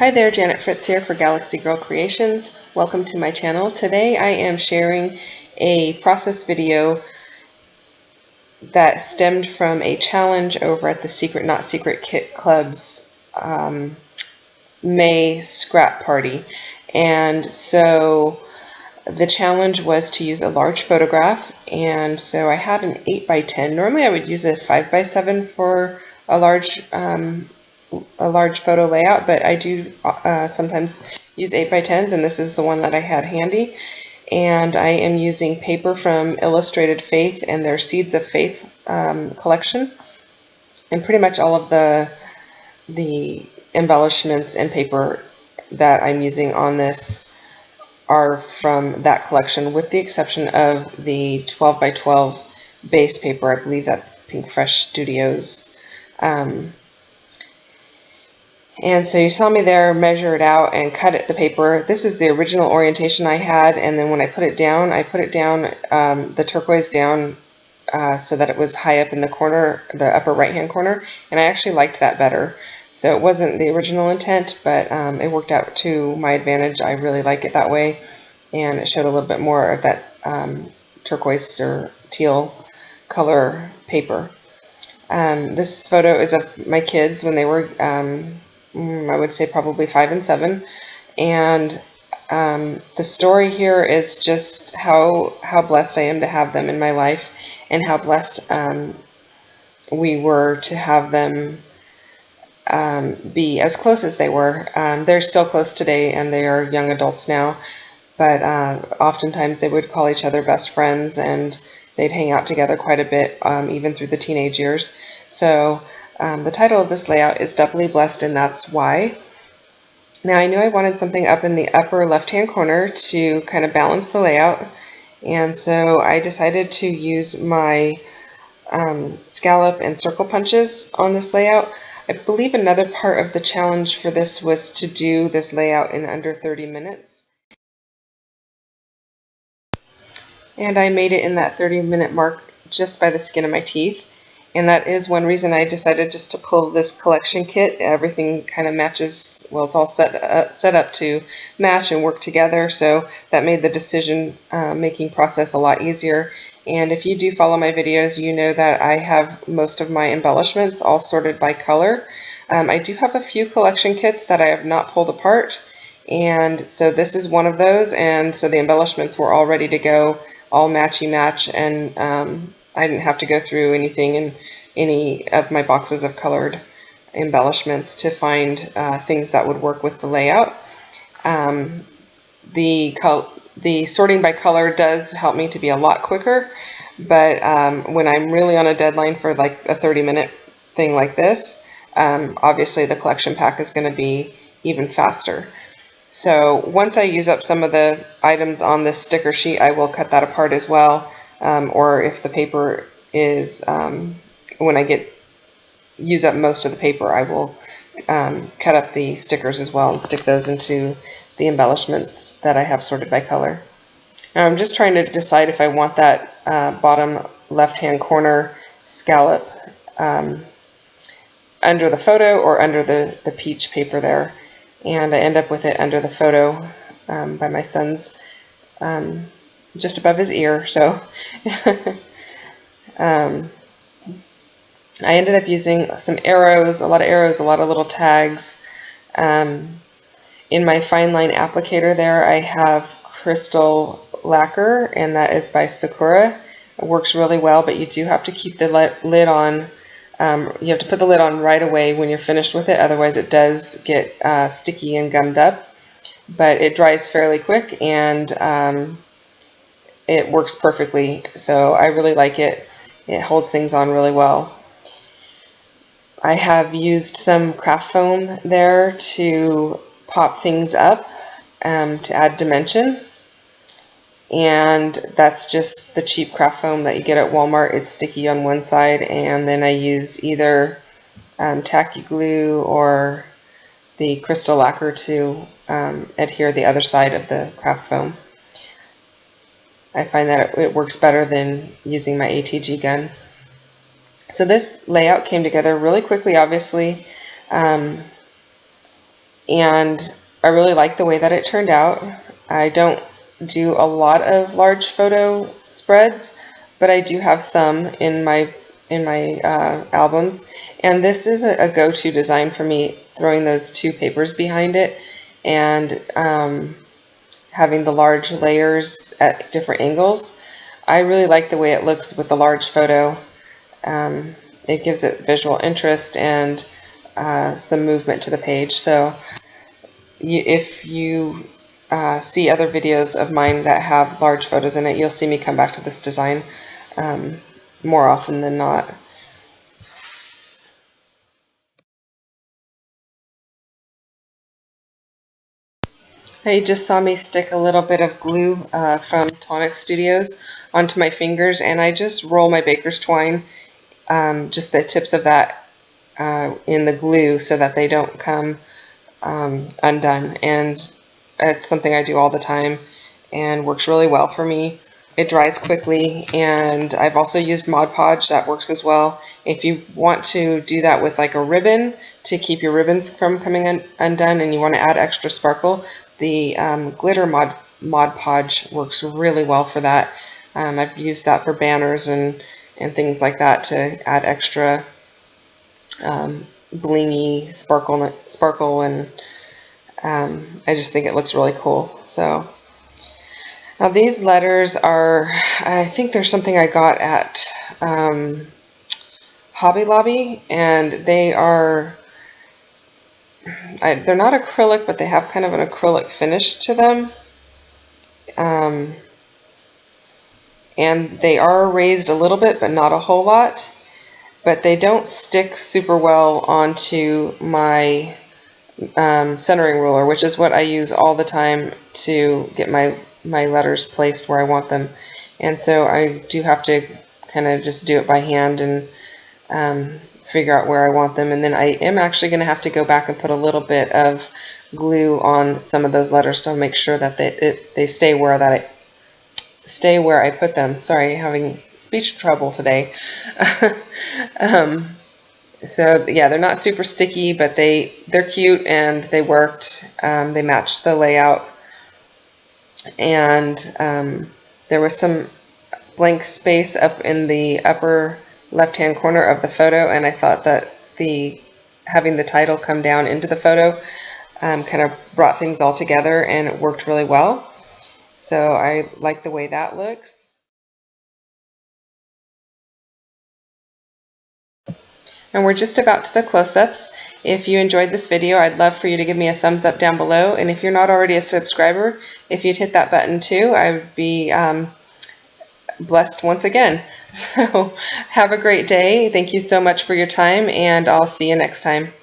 Hi there, Janet Fritz here for Galaxy Girl Creations. Welcome to my channel. Today I am sharing a process video that stemmed from a challenge over at the Secret Not Secret Kit Club's May scrap party. And so the challenge was to use a large photograph, and so I had an 8x10. Normally I would use a 5x7 for a large photo layout, but I do sometimes use 8x10s, and this is the one that I had handy. And I am using paper from Illustrated Faith and their Seeds of Faith collection, and pretty much all of the embellishments and paper that I'm using on this are from that collection, with the exception of the 12x12 base paper. I believe that's Pink Fresh Studios. And so you saw me there measure it out and cut it, the paper. This is the original orientation I had, and then when I put it down, the turquoise down so that it was high up in the corner, the upper right hand corner, and I actually liked that better. So it wasn't the original intent, but it worked out to my advantage. I really like it that way, and it showed a little bit more of that turquoise or teal color paper. This photo is of my kids when they were I would say probably 5 and 7, and the story here is just how blessed I am to have them in my life, and how blessed we were to have them be as close as they were. They're still close today, and they are young adults now, but oftentimes they would call each other best friends, and they'd hang out together quite a bit, even through the teenage years. So the title of this layout is Doubly Blessed, and That's Why. Now, I knew I wanted something up in the upper left-hand corner to kind of balance the layout, and so I decided to use my scallop and circle punches on this layout. I believe another part of the challenge for this was to do this layout in under 30 minutes. And I made it in that 30-minute mark just by the skin of my teeth. And that is one reason I decided just to pull this collection kit. Everything kind of matches, well, it's all set up to match and work together, so that made the decision making process a lot easier. And if you do follow my videos, you know that I have most of my embellishments all sorted by color. I do have a few collection kits that I have not pulled apart, and so this is one of those, and so the embellishments were all ready to go, all matchy-match, and I didn't have to go through anything in any of my boxes of colored embellishments to find things that would work with the layout. The sorting by color does help me to be a lot quicker, but when I'm really on a deadline for like a 30-minute thing like this, obviously the collection pack is going to be even faster. So once I use up some of the items on this sticker sheet, I will cut that apart as well. Or if the paper is, when I use up most of the paper, I will cut up the stickers as well and stick those into the embellishments that I have sorted by color. Now I'm just trying to decide if I want that bottom left-hand corner scallop under the photo or under the peach paper there. And I end up with it under the photo by my son's, just above his ear. So I ended up using some arrows, a lot of little tags. In my fine line applicator there, I have crystal lacquer, and that is by Sakura. It works really well, but you do have to keep the lid on. You have to put the lid on right away when you're finished with it, otherwise it does get sticky and gummed up. But it dries fairly quick, and it works perfectly, so I really like it. It holds things on really well. I have used some craft foam there to pop things up to add dimension, and that's just the cheap craft foam that you get at Walmart. It's sticky on one side, and then I use either tacky glue or the crystal lacquer to adhere the other side of the craft foam. I find that it works better than using my ATG gun. So this layout came together really quickly, obviously, and I really like the way that it turned out. I don't do a lot of large photo spreads, but I do have some in my albums, and this is a go-to design for me, throwing those two papers behind it and having the large layers at different angles. I really like the way it looks with the large photo. It gives it visual interest and some movement to the page. So if you see other videos of mine that have large photos in it, you'll see me come back to this design more often than not. You just saw me stick a little bit of glue from Tonic Studios onto my fingers, and I just roll my baker's twine, just the tips of that in the glue so that they don't come undone. And it's something I do all the time and works really well for me. It dries quickly, and I've also used Mod Podge. That works as well. If you want to do that with like a ribbon to keep your ribbons from coming undone and you want to add extra sparkle, the glitter Mod Podge works really well for that. I've used that for banners and things like that to add extra blingy sparkle, and I just think it looks really cool. So now these letters are, I think they're something I got at Hobby Lobby, and they are, they're not acrylic, but they have kind of an acrylic finish to them. And they are raised a little bit, but not a whole lot. But they don't stick super well onto my centering ruler, which is what I use all the time to get my letters placed where I want them. And so I do have to kind of just do it by hand and figure out where I want them. And then I am actually going to have to go back and put a little bit of glue on some of those letters to make sure that they stay where I put them. Sorry, having speech trouble today. So yeah, they're not super sticky, but they're cute and they worked. They matched the layout, and there was some blank space up in the upper left-hand corner of the photo, and I thought that having the title come down into the photo kind of brought things all together, and it worked really well. So I like the way that looks. And we're just about to the close-ups. If you enjoyed this video, I'd love for you to give me a thumbs up down below. And if you're not already a subscriber, if you'd hit that button too, I would be blessed once again. So have a great day. Thank you so much for your time, and I'll see you next time.